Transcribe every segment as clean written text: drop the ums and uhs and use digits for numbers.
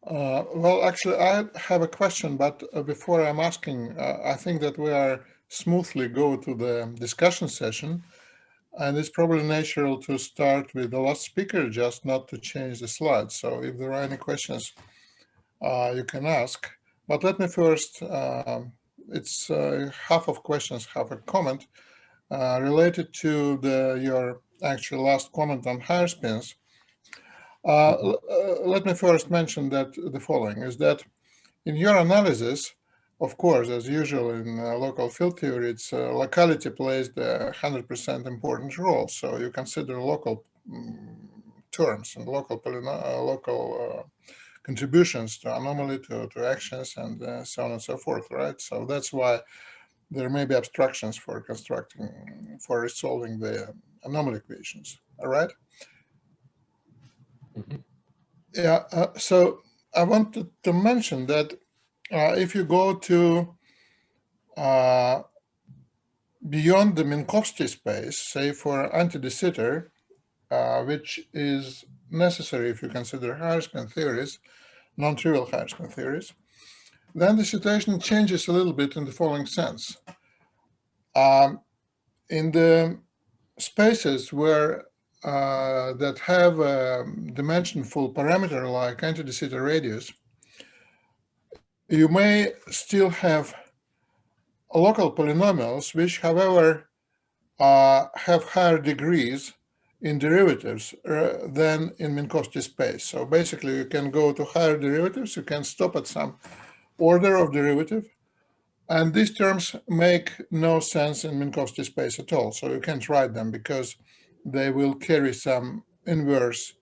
Well, actually, I have a question, but before I'm asking, I think that we are smoothly go to the discussion session, and it's probably natural to start with the last speaker, just not to change the slides. So if there are any questions, you can ask. But let me first, it's half of questions, half a comment related to your actual last comment on higher spins. Let me first mention that the following is that in your analysis, of course, as usual in local field theory, it's locality plays the 100% important role. So you consider local terms and local contributions to anomaly, to actions, and so on and so forth, right? So that's why there may be abstractions for resolving the anomaly equations, all right? Mm-hmm. Yeah, so I wanted to mention that if you go to beyond the Minkowski space, say for anti-de Sitter, which is necessary if you consider higher spin theories, non-trivial higher spin theories, then the situation changes a little bit in the following sense. In the spaces where that have a dimensionful parameter like anti-de Sitter radius, you may still have local polynomials which, however, have higher degrees in derivatives than in Minkowski space. So basically, you can go to higher derivatives, you can stop at some order of derivative, and these terms make no sense in Minkowski space at all. So you can't write them because they will carry some inverse,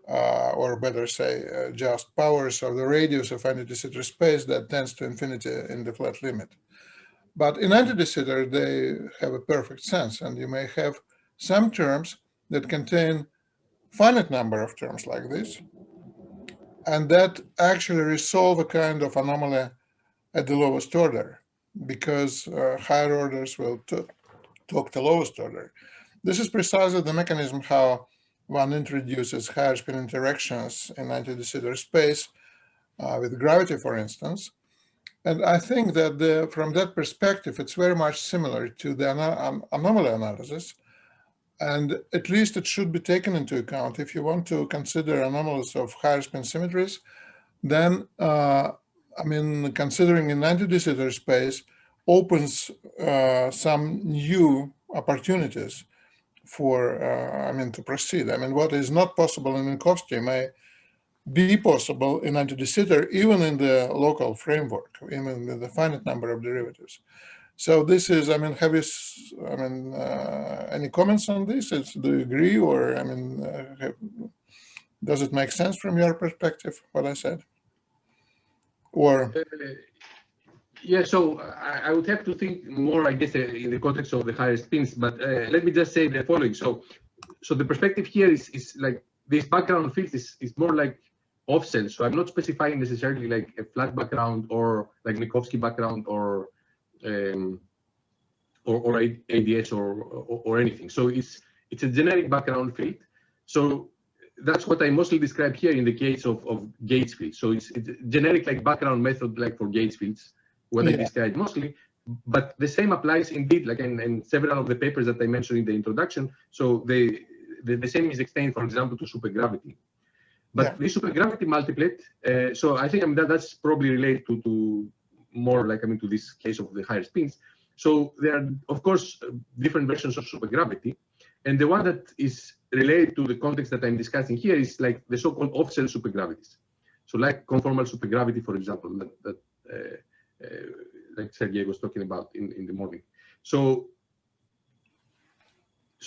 or better say, just powers of the radius of anti-de Sitter space that tends to infinity in the flat limit. But in anti-de Sitter, they have a perfect sense, and you may have some terms that contain finite number of terms like this, and that actually resolve a kind of anomaly at the lowest order, because higher orders will talk the lowest order. This is precisely the mechanism how one introduces higher spin interactions in anti-de Sitter space with gravity, for instance. And I think that from that perspective, it's very much similar to the anomaly analysis. And at least it should be taken into account. If you want to consider anomalies of higher spin symmetries, then, considering an anti-de Sitter space opens some new opportunities for, to proceed. What is not possible in Minkowski may be possible in anti-de Sitter, even in the local framework, even with the finite number of derivatives. So this is, have you, any comments on this? Do you agree, or, does it make sense from your perspective, what I said? Or? Yeah, so I would have to think more, I guess, in the context of the higher spins, but let me just say the following. So the perspective here is like this background field is more like offset. So I'm not specifying necessarily like a flat background or like Minkowski background or ADS or anything. So it's a generic background field. So that's what I mostly describe here in the case of Gates fields. So it's a generic like background method like for Gates fields, what I described mostly. But the same applies indeed, like in several of the papers that I mentioned in the introduction. So the same is extended, for example, to supergravity. But the supergravity multiplet, so I think that's probably related to more like to this case of the higher spins. So there are, of course, different versions of supergravity. And the one that is related to the context that I'm discussing here is like the so-called off-cell supergravities. So like conformal supergravity, for example, that like Sergey was talking about in the morning. So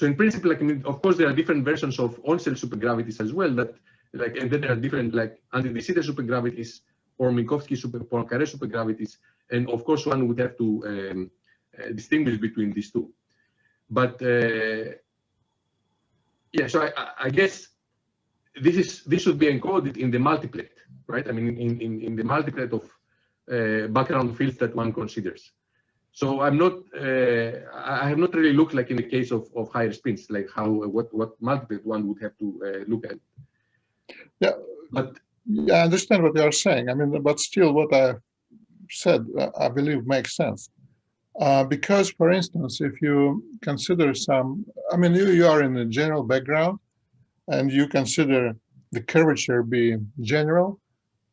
in principle, of course, there are different versions of on-cell supergravities as well. And then there are different anti-de Sitter supergravities or Minkowski Poincare supergravities, and of course, one would have to distinguish between these two. But so I guess this should be encoded in the multiplet, right? In the multiplet of background fields that one considers. So I'm not, I have not really looked in the case of higher spins, what multiplet one would have to look at. Yeah. But Yeah, I understand what you are saying. I mean, but still, what I said, I believe, makes sense. Because, for instance, if you consider some, I mean, you are in a general background, and you consider the curvature be general,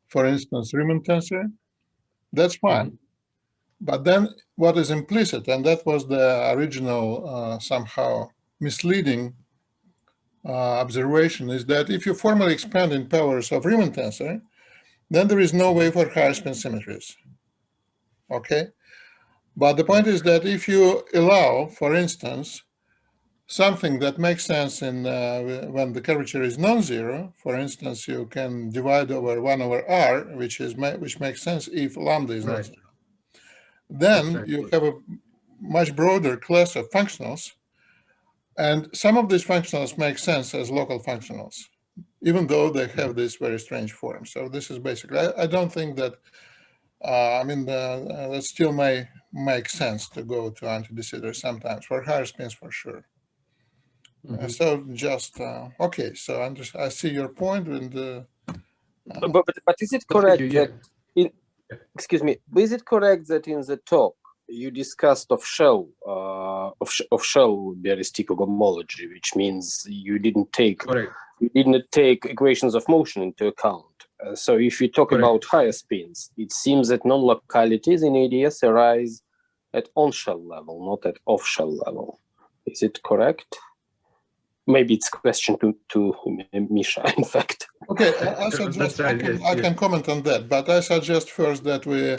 for instance, Riemann tensor, that's fine. But then what is implicit, and that was the original somehow misleading observation, is that if you formally expand in powers of Riemann tensor, then there is no way for higher spin symmetries. Okay? But the point is that if you allow, for instance, something that makes sense in when the curvature is non-zero, for instance, you can divide over 1 over r, which makes sense if lambda is non-zero. Then you have a much broader class of functionals, and some of these functionals make sense as local functionals, even though they have this very strange form. So this is basically, I don't think that, I mean, that still may make sense to go to anti-de Sitter sometimes, for higher spins for sure. So just, okay, so I see your point. And, but is it correct that, excuse me, is it correct that in the talk you discussed of shell Biaristico homology, which means you didn't take equations of motion into account? So if we talk about higher spins, it seems that non-localities in ADS arise at on-shell level, not at off-shell level. Is it correct? Maybe it's a question to Misha, in fact. Okay, I suggest I can comment on that, but I suggest first that we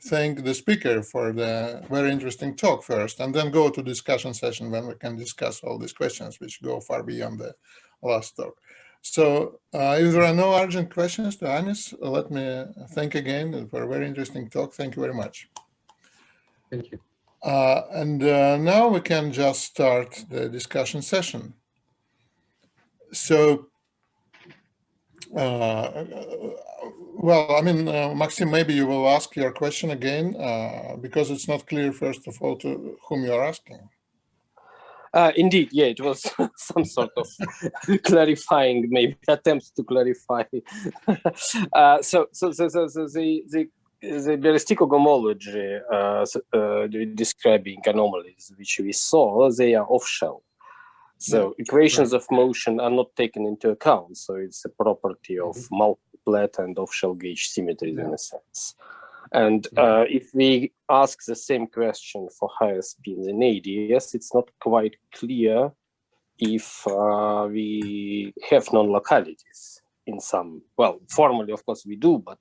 thank the speaker for the very interesting talk first, and then go to discussion session when we can discuss all these questions which go far beyond the last talk. So if there are no urgent questions to Anis, let me thank again for a very interesting talk. Thank you very much. Thank you. And now we can just start the discussion session. So, well, I mean, Maxim, maybe you will ask your question again, because it's not clear, first of all, to whom you're asking. Indeed, yeah, it was some sort of clarifying, maybe attempts to clarify. So the Biaristico homology describing anomalies which we saw, they are off-shell. So equations of motion are not taken into account. So it's a property of multiplet and off-shell gauge symmetries in a sense. And if we ask the same question for higher spins in ADS, it's not quite clear if we have non-localities in some, well, formally, of course, we do, but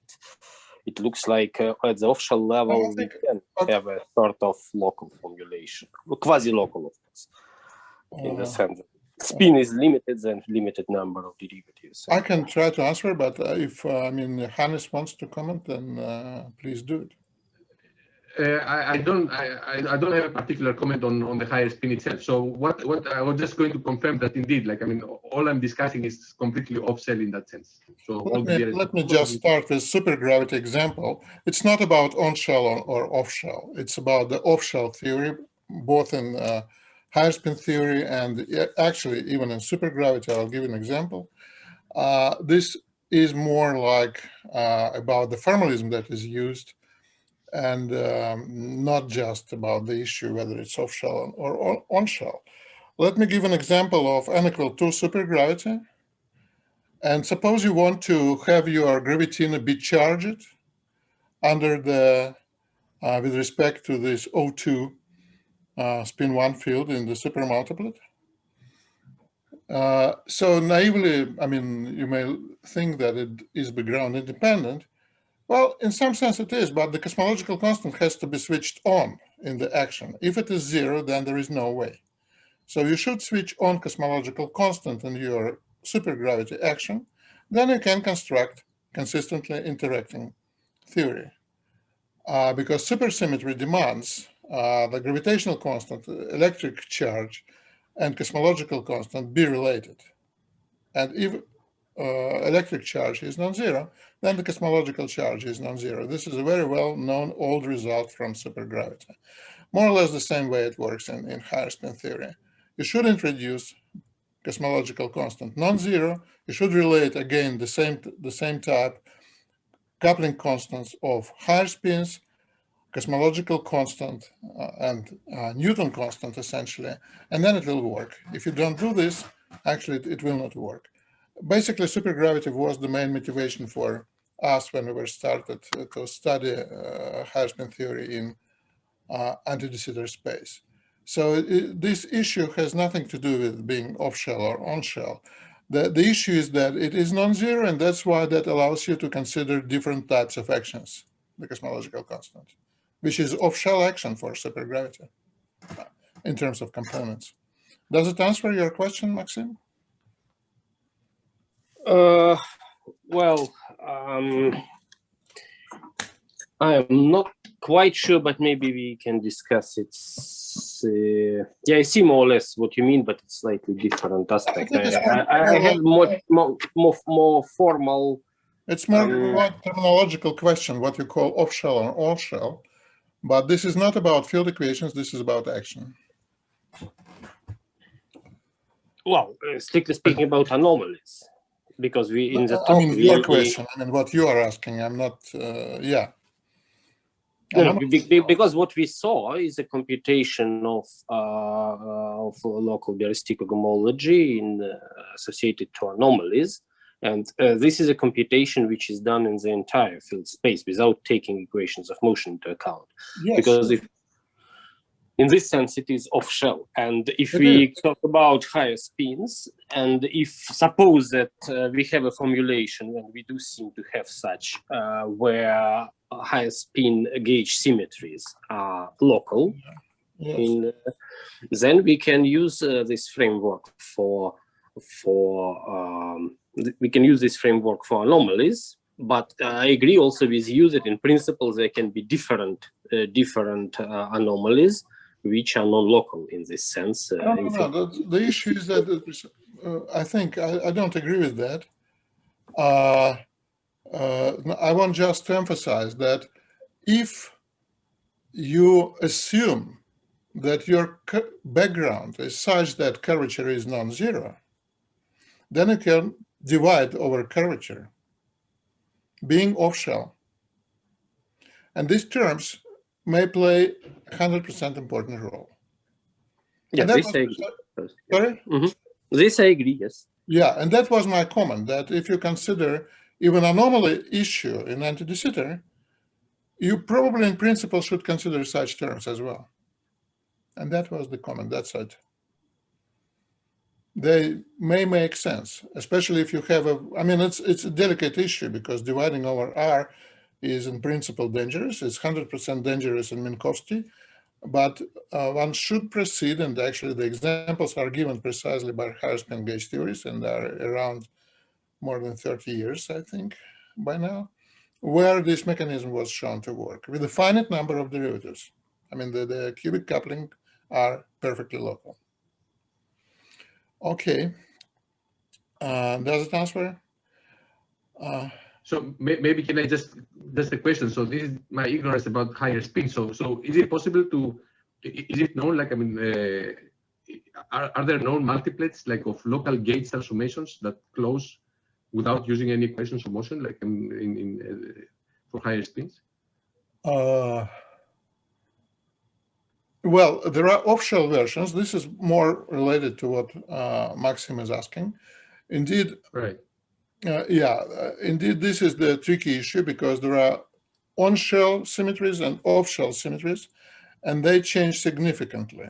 it looks like at the off-shell level, we can have a sort of local formulation, quasi-local, of course, in the sense that spin is limited and limited number of derivatives. I can try to answer, but if I mean Hannes wants to comment, then please do it. I don't have a particular comment on the higher spin itself. So what I was just going to confirm that indeed, like, I mean, all I'm discussing is completely off-shell in that sense. So let me just start with supergravity example. It's not about on-shell or off-shell. It's about the off-shell theory, both in higher spin theory and actually even in supergravity. I'll give you an example. This is more like about the formalism that is used, and not just about the issue whether it's off-shell or on-shell. Let me give an example of n equal 2 supergravity. And suppose you want to have your gravitina be charged under the, with respect to this O2 spin 1 field in the supermultiplet. So naively, I mean, you may think that it is background independent. Well, in some sense it is, but the cosmological constant has to be switched on in the action. If it is 0, then there is no way. So you should switch on cosmological constant in your supergravity action, then you can construct consistently interacting theory. Because supersymmetry demands the gravitational constant, electric charge, and cosmological constant be related. And if electric charge is non-zero, then the cosmological charge is non-zero. This is a very well-known old result from supergravity. More or less the same way it works in higher spin theory. You should introduce cosmological constant non-zero, you should relate again the same type coupling constants of higher spins, cosmological constant, and Newton constant essentially, and then it will work. If you don't do this, actually it will not work. Basically, supergravity was the main motivation for us when we were started to study higher spin theory in anti-de Sitter space. So this issue has nothing to do with being off-shell or on-shell. The issue is that it is non-zero, and that's why that allows you to consider different types of actions, the cosmological constant, which is off-shell action for supergravity in terms of components. Does it answer your question, Maxim? Well, I am not quite sure, but maybe we can discuss it. Yeah, I see more or less what you mean, but it's slightly different aspect. I have more formal. It's more a terminological question, what you call off-shell or on-shell, but this is not about field equations. This is about action. Well, strictly speaking, about anomalies, because we in the talk. I mean, your question. I mean, what you are asking. I'm not. Yeah. No, because what we saw is a computation of local Bialystic homology associated to anomalies, and this is a computation which is done in the entire field space without taking equations of motion into account. Yes. Because in this sense, it is off-shell. And if we talk about higher spins, and if suppose that we have a formulation, and we do seem to have such, where higher spin gauge symmetries are local, yes. Then we can use this framework for anomalies. But I agree also with you that in principle there can be different anomalies which are non-local in this sense. No. The issue is that I think I don't agree with that. I want just to emphasize that if you assume that your background is such that curvature is non-zero, then you can divide over curvature, being off-shell. And these terms may play a 100% important role. Yeah, this I agree. Sorry? Mm-hmm. This I agree, yes. Yeah, and that was my comment, that if you consider even anomaly issue in anti-de Sitter, you probably in principle should consider such terms as well. And that was the comment, that's it. They may make sense, especially if you have I mean, it's a delicate issue because dividing over R is in principle dangerous. It's 100% dangerous in Minkowski, but one should proceed, and actually the examples are given precisely by higher spin gauge theories and are around more than 30 years, I think, by now, where this mechanism was shown to work with a finite number of derivatives. I mean, the cubic coupling are perfectly local. Okay. Does it answer? So maybe can I just a question? So this is my ignorance about higher spin. So is it possible to? Is it known? Like I mean, are there known multiplets like of local gauge transformations that close without using any equations of motion, like for higher spins? Well, there are off-shell versions. This is more related to what Maxim is asking. Indeed, right. Indeed, this is the tricky issue because there are on-shell symmetries and off-shell symmetries, and they change significantly.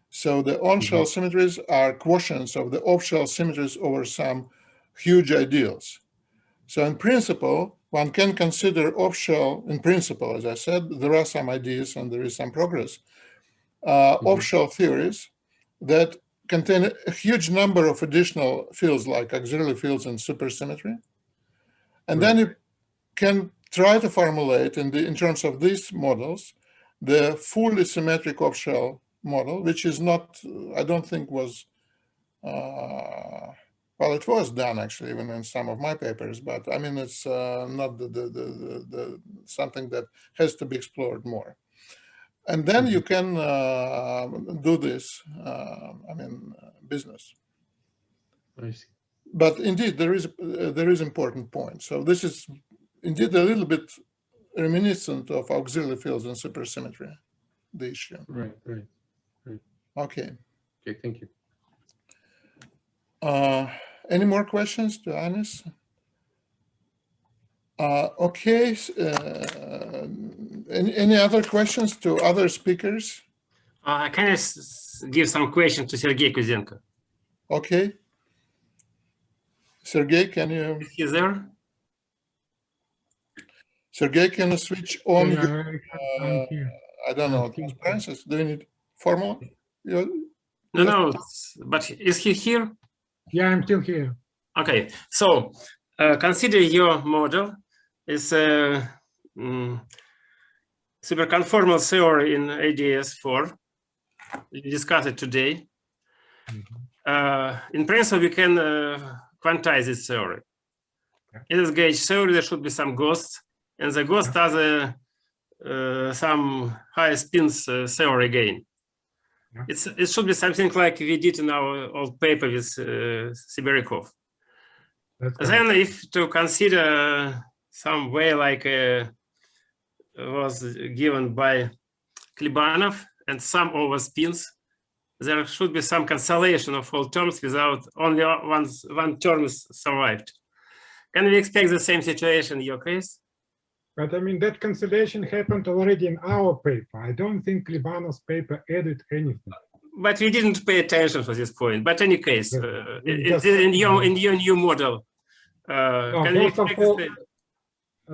So the on-shell symmetries are quotients of the off-shell symmetries over some huge ideals. So in principle, one can consider off-shell, in principle, as I said, there are some ideas and there is some progress, off-shell theories that contain a huge number of additional fields like auxiliary fields and supersymmetry. And then you can try to formulate in terms of these models, the fully symmetric off-shell model, which is not, I don't think was, well, it was done actually even in some of my papers, but I mean, it's not the something that has to be explored more. And then you can do this, I mean, business. I see. But indeed, there is important point. So this is indeed a little bit reminiscent of auxiliary fields and supersymmetry, the issue. Right. Okay. Okay, thank you. Any more questions to Anis? Okay. Any other questions to other speakers? Can I give some questions to Sergey Kuzenko? Okay. Sergey, can you? Is he there? Sergey, can you switch on? Yeah, I'm here. I don't know. Transparencies. Do you need formula? No, but is he here? Yeah, I'm still here. Okay, so consider your model is a superconformal theory in ADS4. We discussed it today. In principle, we can quantize this theory. In this gauge theory, there should be some ghosts, and the ghosts are some high spins theory again. It should be something like we did in our old paper with Siberikov. Then if to consider some way like was given by Klebanov and some over spins, there should be some cancellation of all terms without only one term survived. Can we expect the same situation in your case? But I mean, that cancellation happened already in our paper. I don't think Klebanov's paper added anything. But we didn't pay attention for this point. But in any case, Just, in your new model, no, can we first of expect all,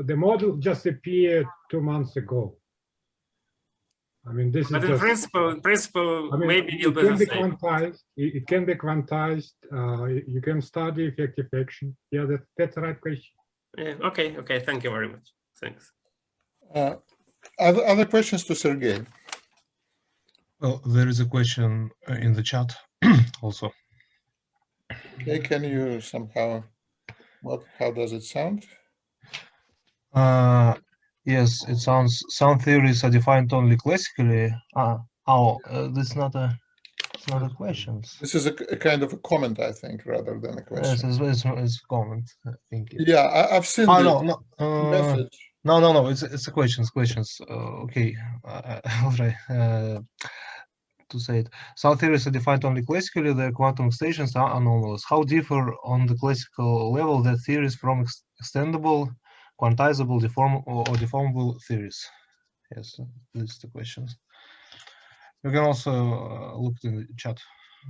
the model just appeared 2 months ago. I mean, this but is in just, principle, I mean, maybe it it'll can be be the same. quantized. It can be quantized. You can study effective action. Yeah, that's the right question. Yeah, okay. Thank you very much. Thanks. Other questions to Sergey? Well, there is a question in the chat also. Okay, can you somehow, how does it sound? Yes, it sounds some theories are defined only classically. This is not a question. This is a kind of a comment, I think, rather than a question. Yes, it's a comment. I think. Yeah, I've seen the message. No. It's a questions. Okay, I'll try to say it. Some theories are defined only classically. Their quantum stations are anomalous. How differ on the classical level that theories from extendable, quantizable, deformable theories? Yes, this is the questions. You can also look in the chat.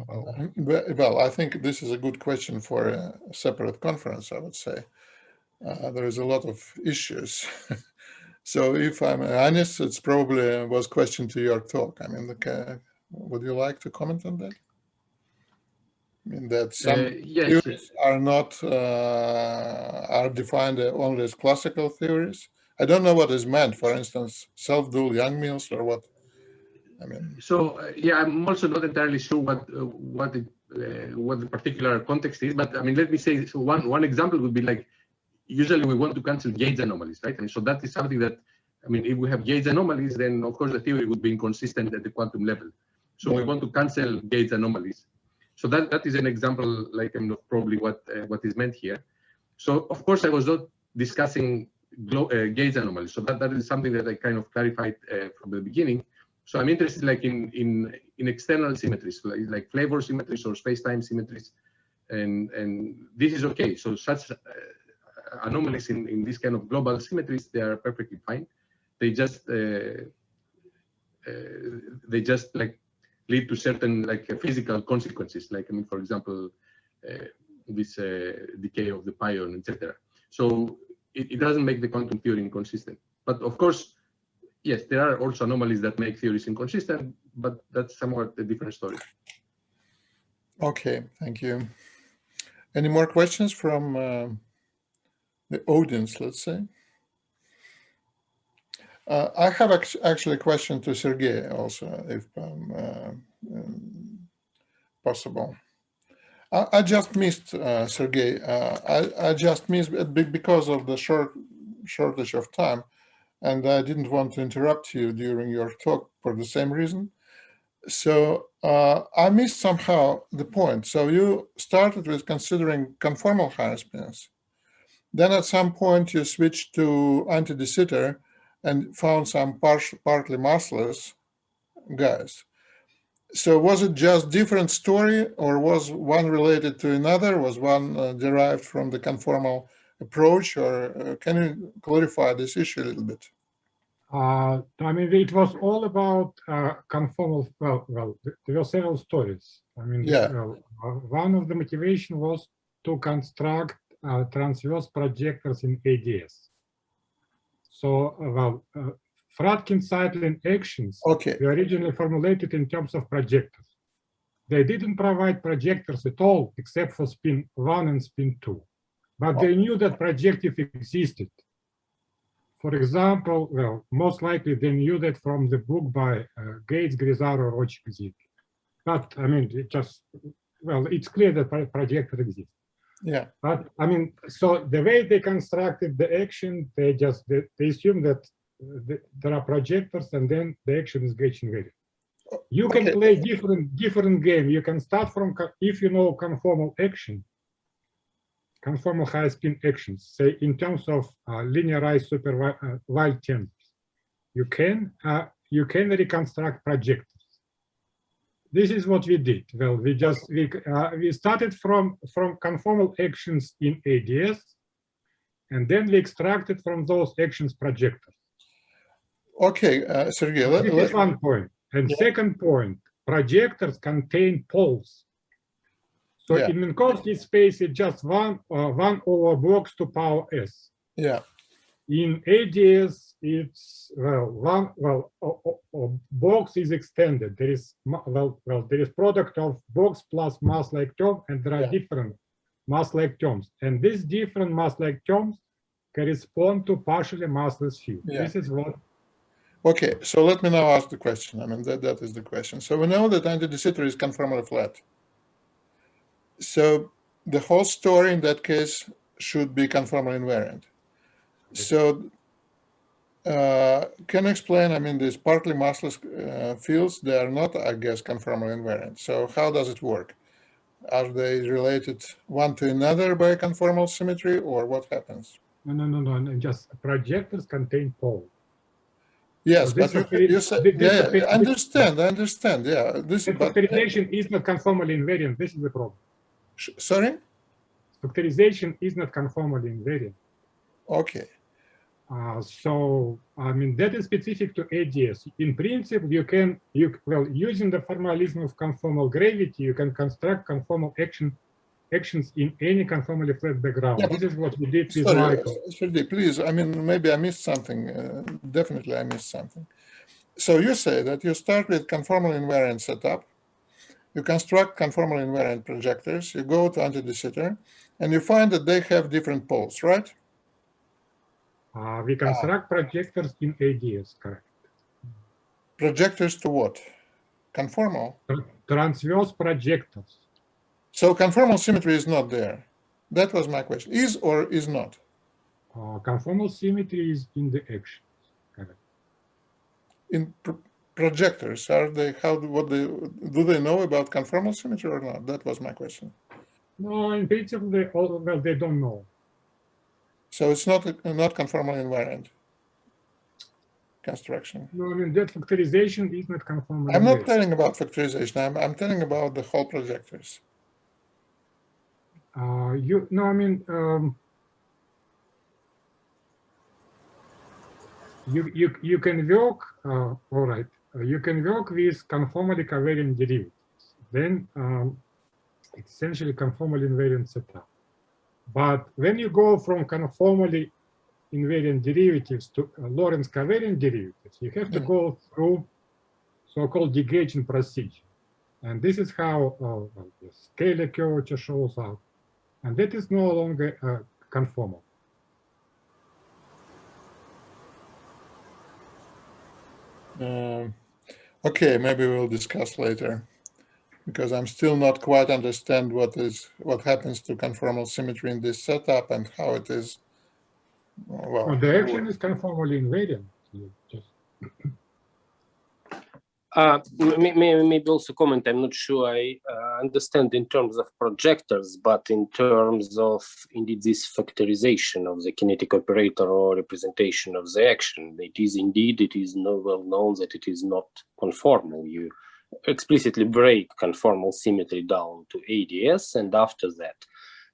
Well, I think this is a good question for a separate conference, I would say. There is a lot of issues. So if I'm honest, it's probably was question to your talk. I mean, would you like to comment on that? I mean, that some theories are not, are defined only as classical theories. I don't know what is meant, for instance, self-dual Young-Mills or what. I mean, so yeah, I'm also not entirely sure what the particular context is, but I mean, let me say, so one example would be like, usually we want to cancel gauge anomalies, right? And so that is something that, I mean, if we have gauge anomalies, then of course the theory would be inconsistent at the quantum level. So we want to cancel gauge anomalies. So that is an example, like probably what is meant here. So of course I was not discussing gauge anomalies. So that is something that I kind of clarified from the beginning. So I'm interested like in external symmetries, like flavor symmetries or space-time symmetries, and this is okay. So such anomalies in this kind of global symmetries, they are perfectly fine. They just like lead to certain like physical consequences, like I mean, for example, this decay of the pion, etc. So it doesn't make the quantum theory inconsistent. But of course, yes, there are also anomalies that make theories inconsistent, but that's somewhat a different story. Okay, thank you. Any more questions from the audience, let's say? I have actually a question to Sergey also, if possible. I just missed, Sergey, I just missed because of the shortage of time, and I didn't want to interrupt you during your talk for the same reason. So I missed somehow the point. So you started with considering conformal higher spins. Then at some point you switched to anti-de Sitter and found some partly massless guys. So was it just different story, or was one related to another? Was one derived from the conformal approach, or can you clarify this issue a little bit? I mean, it was all about conformal. Well, there were several stories. I mean, Yeah. One of the motivation was to construct transverse projectors in ADS. So, Fradkin cycling actions Okay. were originally formulated in terms of projectors. They didn't provide projectors at all, except for spin 1 and spin 2. But they knew that projective existed. For example, well, most likely they knew that from the book by Gates, Grisaro, Rochik. But I mean, it's clear that projector exists. Yeah. But I mean, so the way they constructed the action, they assume that there are projectors, and then the action is gauge invariant. You can play different game. You can start from, if you know conformal action, conformal high spin actions, say in terms of linearized super wild tensors, you can reconstruct projectors. This is what we did. Well, we started from conformal actions in ADS, and then we extracted from those actions projectors. Okay, Sergey. This is one point. And second point, projectors contain poles. So in Minkowski space, it's just one over box to power s. Yeah. In ADS, it's box is extended. There is there is product of box plus mass-like term, and there are different mass-like terms. And these different mass-like terms correspond to partially massless field. This is what. Okay, so let me now ask the question. I mean, that is the question. So we know that anti-de Sitter is conformally flat. So the whole story in that case should be conformal invariant. So can you explain, I mean, these partly massless fields, they are not, I guess, conformal invariant. So how does it work? Are they related one to another by conformal symmetry, or what happens? No. Just projectors contain poles. Yes, so but you said, I understand, yeah. This factorization is not conformally invariant. This is the problem. Sorry? Factorization is not conformally invariant. Okay. So, I mean, that is specific to ADS. In principle, using the formalism of conformal gravity, you can construct conformal actions in any conformally flat background. This is what we did with Michael. Sorry, please, I mean, maybe I missed something. Definitely I missed something. So you say that you start with conformal invariant setup, you construct conformal invariant projectors, you go to anti-de Sitter, and you find that they have different poles, right? We construct projectors in ADS, correct. Projectors to what? Conformal? Transverse projectors. So conformal symmetry is not there. That was my question. Is or is not? Conformal symmetry is in the actions, correct. In projectors, are they, do they know about conformal symmetry or not? That was my question. No, in principle, they don't know. So it's not conformal invariant construction. No, I mean, that factorization is not conformal. I'm not telling about factorization. I'm telling about the whole projectors. You can work. All right. You can work with conformally covariant derivatives. Then it's essentially conformal invariant setup. But when you go from conformally invariant derivatives to Lorentz covariant derivatives, you have to go through so-called degrading procedure. And this is how the scalar curvature shows up. And that is no longer conformal. Okay, maybe we'll discuss later, because I'm still not quite understand what happens to conformal symmetry in this setup and how it is. Well, the action is conformally invariant. Maybe also comment. I'm not sure I understand in terms of projectors, but in terms of indeed this factorization of the kinetic operator or representation of the action. It is well known that it is not conformal. You explicitly break conformal symmetry down to ADS, and after that,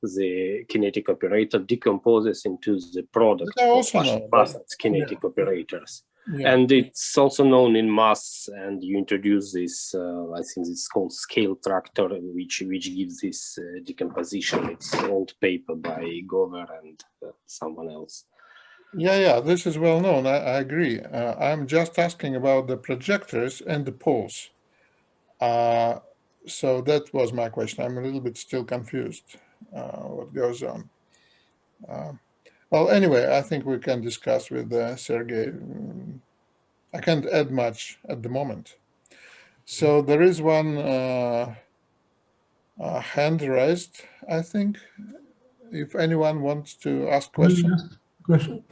the kinetic operator decomposes into the product of Bassett's kinetic operators. Yeah. And it's also known in mass, and you introduce this, I think it's called scale tractor, which gives this decomposition. It's an old paper by Gover and someone else. Yeah, this is well known. I agree. I'm just asking about the projectors and the poles. So that was my question. I'm a little bit still confused what goes on. Well, anyway, I think we can discuss with Sergey. I can't add much at the moment. So there is one hand raised, I think. If anyone wants to ask questions. Question.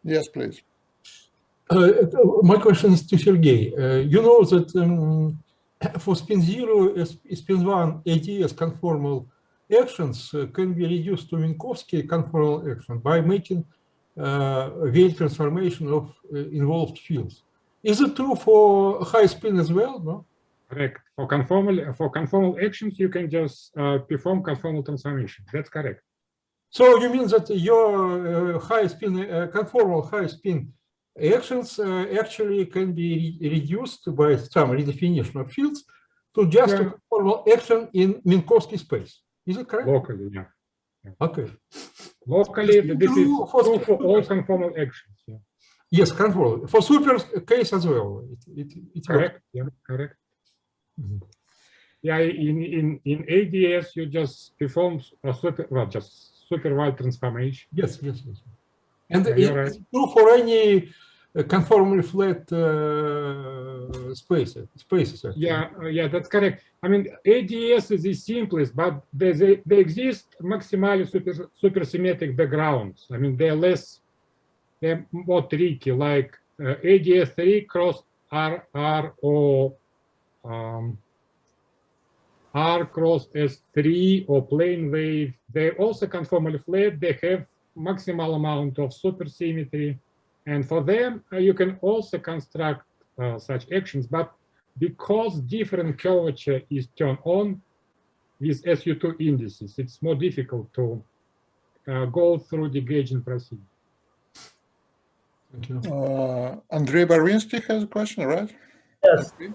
Yes, please. My question is to Sergey. You know that for spin 0, spin 1 ADS conformal actions can be reduced to Minkowski conformal action by making Weyl transformation of involved fields. Is it true for high spin as well? No? Correct. For conformal actions, you can just perform conformal transformation. That's correct. So you mean that your high spin, conformal high spin actions actually can be reduced by some redefinition of fields to just a conformal action in Minkowski space. Is it correct? Locally, yeah. Okay. Locally, this is true for all conformal actions. Yeah. Yes, conformal. For super case as well. It's correct. Yeah, correct. Mm-hmm. Yeah, in ADS, you just perform a super wide transformation. Yes. And it's true for any conformally flat spaces. Actually. Yeah, that's correct. I mean, ADS is the simplest, but they exist maximally supersymmetric backgrounds. I mean, they're more tricky, like ADS3 cross R or R cross S3 or plane wave. They're also conformally flat. They have maximal amount of supersymmetry. And for them, you can also construct such actions. But because different curvature is turned on with SU2 indices, it's more difficult to go through the degrading procedure. Thank you. Andrei Barvinsky has a question, right? Yes, I have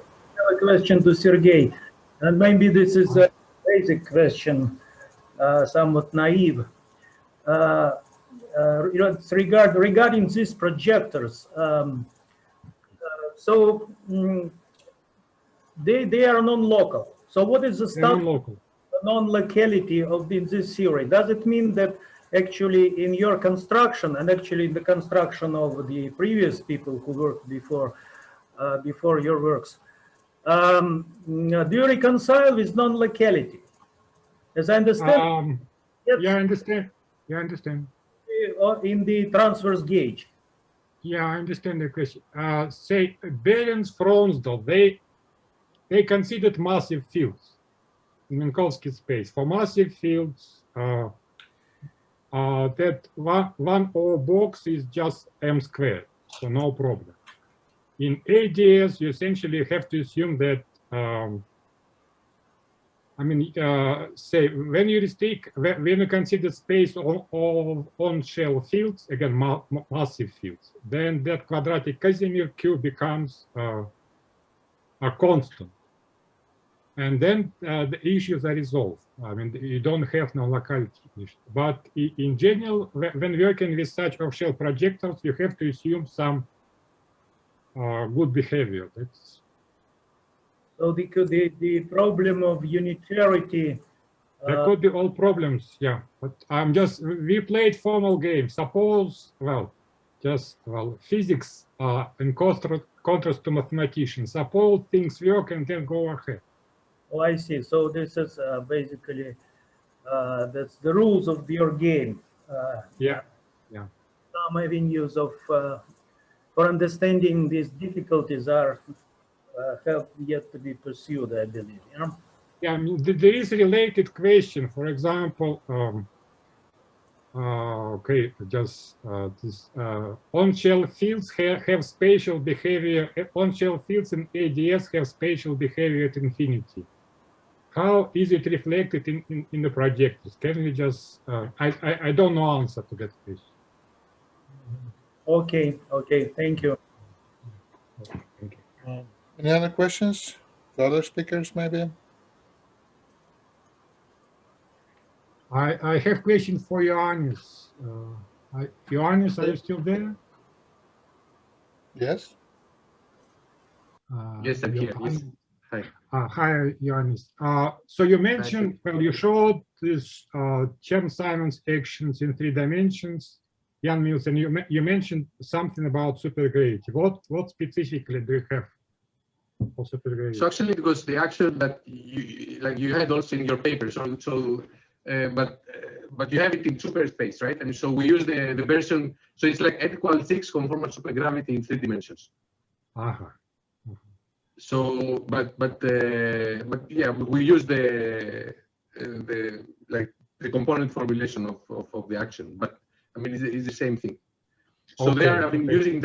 a question to Sergey. And maybe this is a basic question, somewhat naive. Regarding these projectors, they are non-local. So what is the standard non-locality of this theory? Does it mean that actually in your construction and actually in the construction of the previous people who worked before your works, do you reconcile with non-locality? As I understand, yes. Yeah, I understand. Yeah, I understand. In the transverse gauge. Yeah, I understand the question. Say Behrens, Fronsdal, they considered massive fields in Minkowski space. For massive fields, that one O box is just M squared, so no problem. In ADS, you essentially have to assume that, say when you consider space on shell fields, again, massive fields, then that quadratic Casimir Q becomes a constant. And then the issues are resolved. I mean, you don't have no locality issue. But in general, when working with such off-shell projectors, you have to assume some good behavior. That's so the problem of unitarity. There could be all problems, yeah. But we played formal games. Suppose, physics in contrast to mathematicians. Suppose things work and then go ahead. Oh, I see. So this is basically that's the rules of your game. Yeah. Some avenues of for understanding these difficulties are have yet to be pursued, I believe. Yeah. Yeah, I mean, there is a related question. For example, okay, just this on-shell fields have spatial behavior. On-shell fields in ADS have spatial behavior at infinity. How is it reflected in the projectors? Can we just? I don't know answer to that question. Okay. Okay. Thank you. Okay, thank you. Any other questions? The other speakers, maybe? I have question for Ioannis. Ioannis, are you still there? Yes. Yes, I'm here. Yes. Hi. Hi, Ioannis. So you mentioned, well, you showed this Chern-Simons actions in 3 dimensions, Jan Mills, and you mentioned something about supergravity. What specifically do you have for supergravity? So actually, it was the action that you had also in your paper. But you have it in superspace, right? And so we use the version. So it's like N=6 conformal supergravity in 3 dimensions. Uh-huh. So, but yeah, we use the component formulation of the action. But I mean, it's the same thing. So Okay, there, I mean, okay. using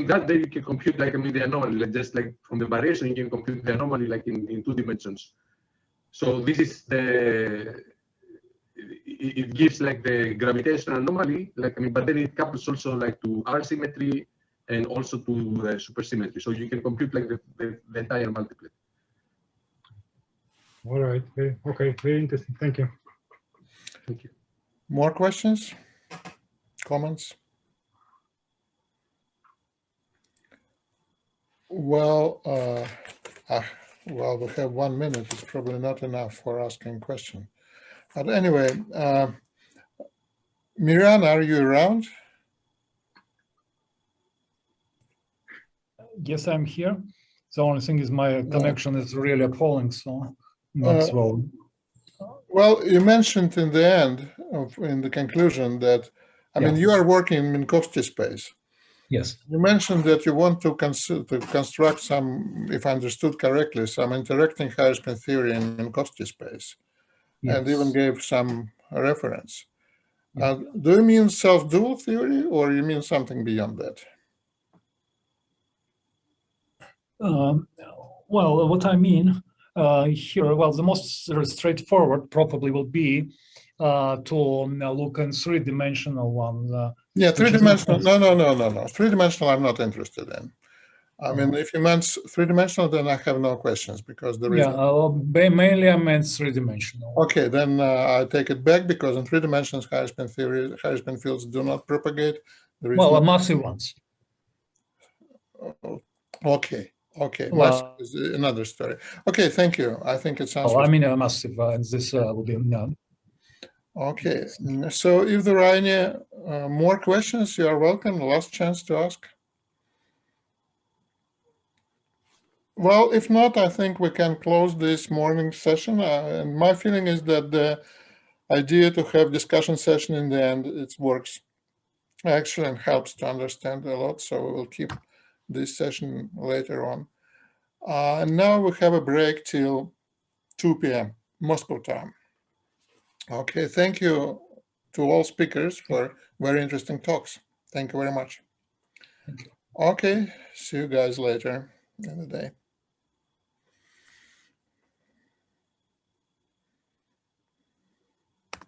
that, then you can compute like, I mean, the anomaly, like just like from the variation, you can compute the anomaly like in 2 dimensions. So this is it gives like the gravitational anomaly, like, I mean, but then it couples also like to R symmetry and also to supersymmetry. So you can compute like the entire multiplet. All right. Okay. Very interesting. Thank you. Thank you. More questions? Comments? Well, well, we have 1 minute. It's probably not enough for asking question. But anyway, Miran, are you around? Yes, I'm here. The only thing is my connection is really appalling, so not well. Well, you mentioned in the end, in the conclusion, that, I mean, you are working in Minkowski space. Yes. You mentioned that you want to construct some, if I understood correctly, some interacting higher spin theory in Minkowski space, and even gave some reference. Do you mean self-dual theory, or you mean something beyond that? Well, what I mean here, well, the most straightforward probably will be to look in 3-dimensional one. Yeah, 3-dimensional. No. 3-dimensional, I'm not interested in. I mean, if you meant 3-dimensional, then I have no questions because there is. Mainly I meant 3-dimensional. Okay, then I take it back because in 3 dimensions, higher spin theory, higher spin fields do not propagate. There is well, massive ones. Okay. Well, massive is another story. Okay, thank you. I think it sounds. I mean, massive, and this will be none. Okay, so if there are any more questions, you are welcome. Last chance to ask. Well, if not, I think we can close this morning session. And my feeling is that the idea to have discussion session in the end, it works actually and helps to understand a lot. So we will keep this session later on. And now we have a break till 2 p.m. Moscow time. Okay, thank you to all speakers for very interesting talks. Thank you very much. Thank you. Okay, see you guys later in the day.